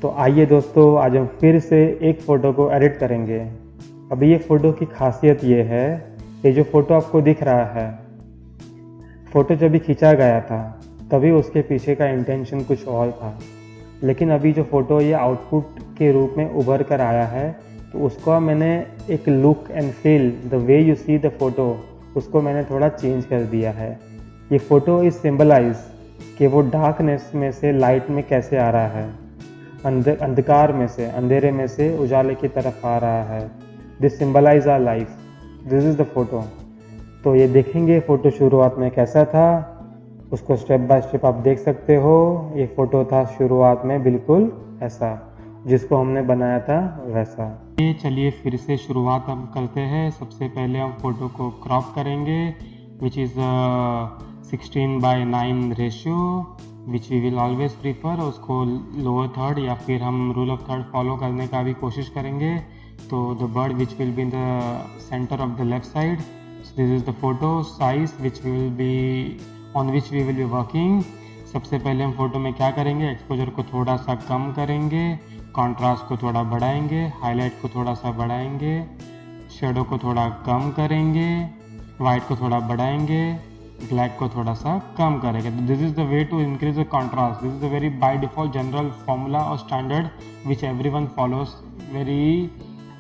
तो आइए दोस्तों, आज हम फिर से एक फ़ोटो को एडिट करेंगे। अभी ये फ़ोटो की खासियत ये है, ये जो फ़ोटो आपको दिख रहा है, फ़ोटो जब भी खींचा गया था तभी उसके पीछे का इंटेंशन कुछ और था। लेकिन अभी जो फ़ोटो ये आउटपुट के रूप में उभर कर आया है, तो उसको मैंने एक look and feel, the way you see the photo, उसको मैंने थोड़ा चेंज कर दिया है। ये फ़ोटो इज सिंबलाइज कि वो डार्कनेस में से लाइट में कैसे आ रहा है, अंधकार में से, अंधेरे में से उजाले की तरफ आ रहा है। This symbolise our life, this is the photo. तो ये देखेंगे फ़ोटो शुरुआत में कैसा था, उसको स्टेप बाय स्टेप आप देख सकते हो। ये फ़ोटो था शुरुआत में बिल्कुल ऐसा, जिसको हमने बनाया था वैसा। ये चलिए फिर से शुरुआत हम करते हैं। सबसे पहले हम फ़ोटो को क्रॉप करेंगे, which is 16:9 ratio, which we will always prefer. उसको लोअर थर्ड या फिर हम रूल ऑफ थर्ड फॉलो करने का भी कोशिश करेंगे। तो the bird which will be in the centre of the left side. This is the photo size which will be on which we will be working. सबसे पहले हम फोटो में क्या करेंगे, एक्सपोजर को थोड़ा सा कम करेंगे, कॉन्ट्रास्ट को थोड़ा बढ़ाएंगे, हाईलाइट को थोड़ा सा बढ़ाएंगे, शेडो को थोड़ा कम करेंगे, वाइट को थोड़ा बढ़ाएंगे, ब्लैक को थोड़ा सा कम करेंगे। This is the way to increase the contrast. This is the very by default general formula और standard which everyone follows very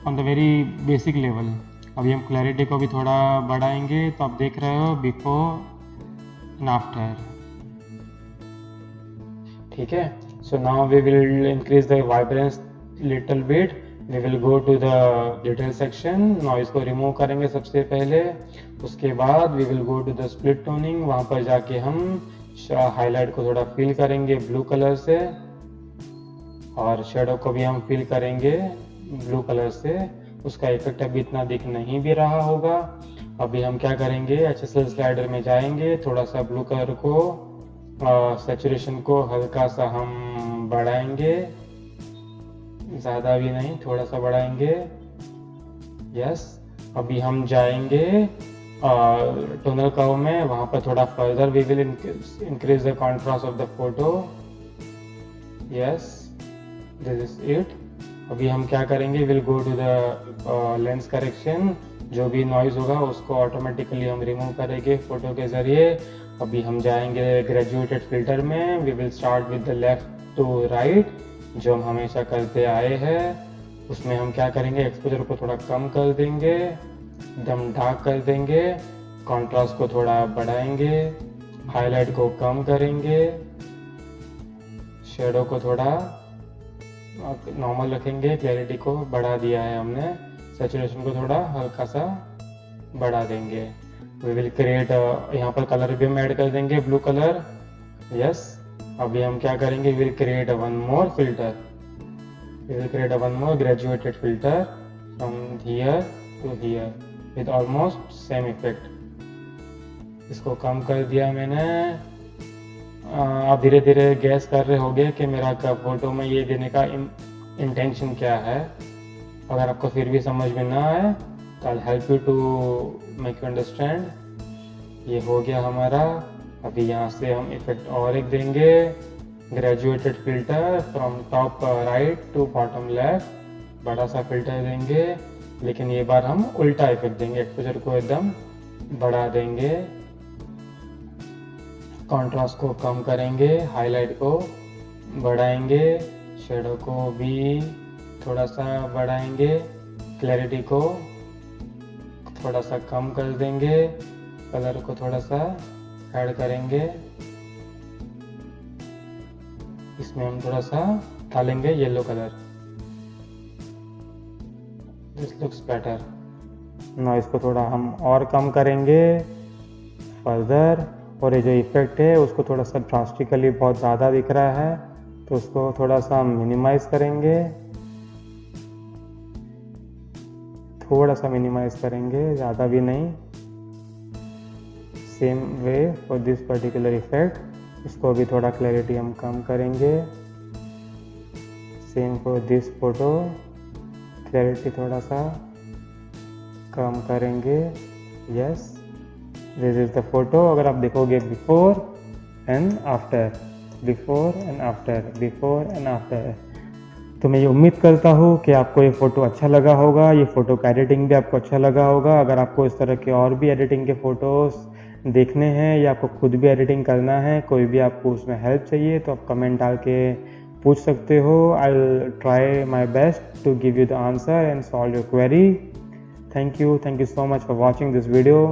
on the very basic level. अभी हम क्लैरिटी को भी थोड़ा बढ़ाएंगे, तो आप देख रहे हो बिफोर एंड आफ्टर। ठीक है, so now we will increase the vibrance little bit. We will go to the detail section, noise को रिमूव करेंगे सबसे पहले। उसके बाद we will go to the split toning, वहाँ पर जाके हम हाईलाइट को थोड़ा फिल करेंगे ब्लू कलर से, और शेडो को भी हम फिल करेंगे ब्लू कलर से। उसका इफेक्ट अभी इतना दिख नहीं भी रहा होगा। अभी हम क्या करेंगे, HSL स्लाइडर में जाएंगे, थोड़ा सा ब्लू कलर को सैचुरेशन को हल्का सा हम बढ़ाएंगे, ज़्यादा भी नहीं, थोड़ा सा बढ़ाएंगे। यस, अभी हम जाएंगे टोनल कर्व में, वहाँ पर थोड़ा further we will increase the contrast of the photo. Yes, this is it. अभी हम क्या करेंगे, will go to the lens correction. जो भी नॉइज होगा उसको ऑटोमेटिकली हम रिमूव करेंगे फोटो के ज़रिए। अभी हम जाएंगे ग्रेजुएटेड फिल्टर में, we will start with the left to right, जो हम हमेशा करते आए हैं। उसमें हम क्या करेंगे, एक्सपोजर को थोड़ा कम कर देंगे, एकदम डार्क कर देंगे, कॉन्ट्रास्ट को थोड़ा बढ़ाएंगे, हाईलाइट को कम करेंगे, शेडो को थोड़ा नॉर्मल रखेंगे, क्लैरिटी को बढ़ा दिया है हमने, सैचुरेशन को थोड़ा हल्का सा बढ़ा देंगे। वी विल क्रिएट, यहाँ पर कलर भी हम ऐड कर देंगे ब्लू कलर। यस, अभी हम क्या करेंगे, will create one more filter, we will create one more graduated filter from here to here with almost same effect. इसको कम कर दिया मैंने। आप धीरे धीरे गैस कर रहे होंगे कि मेरा फोटो में ये देने का इंटेंशन क्या है। अगर आपको फिर भी समझ में ना आए तो I help you to make you understand. ये हो गया हमारा। अभी यहाँ से हम इफेक्ट और एक देंगे, graduated filter from top right to bottom left, बड़ा सा फिल्टर देंगे, लेकिन ये बार हम उल्टा इफेक्ट देंगे, एक्सपोजर को एकदम बढ़ा देंगे, कॉन्ट्रास्ट को कम करेंगे, हाईलाइट को बढ़ाएंगे, शेडो को भी थोड़ा सा बढ़ाएंगे, क्लैरिटी को थोड़ा सा कम कर देंगे, कलर को थोड़ा सा ऐड करेंगे, इसमें हम थोड़ा सा डालेंगे yellow colour. This looks better. Noise को थोड़ा हम और कम करेंगे फर्दर, और ये जो इफेक्ट है उसको थोड़ा सा ड्रास्टिकली बहुत ज़्यादा दिख रहा है, तो उसको थोड़ा सा मिनिमाइज करेंगे, थोड़ा सा मिनिमाइज करेंगे, ज़्यादा भी नहीं। Same way for this particular effect, इसको भी थोड़ा क्लैरिटी हम कम करेंगे। Same for this photo, clarity थोड़ा सा कम करेंगे। Yes, this is the photo. अगर आप देखोगे before and after, before and after, before and after, तो मैं ये उम्मीद करता हूँ कि आपको ये फ़ोटो अच्छा लगा होगा, ये फ़ोटो का एडिटिंग भी आपको अच्छा लगा होगा। अगर आपको इस तरह के और भी एडिटिंग के फ़ोटोज़ देखने हैं या आपको खुद भी एडिटिंग करना है, कोई भी आपको उसमें हेल्प चाहिए, तो आप कमेंट डाल के पूछ सकते हो। I will try my best to give you the answer and solve your query. Thank you so much for watching this video.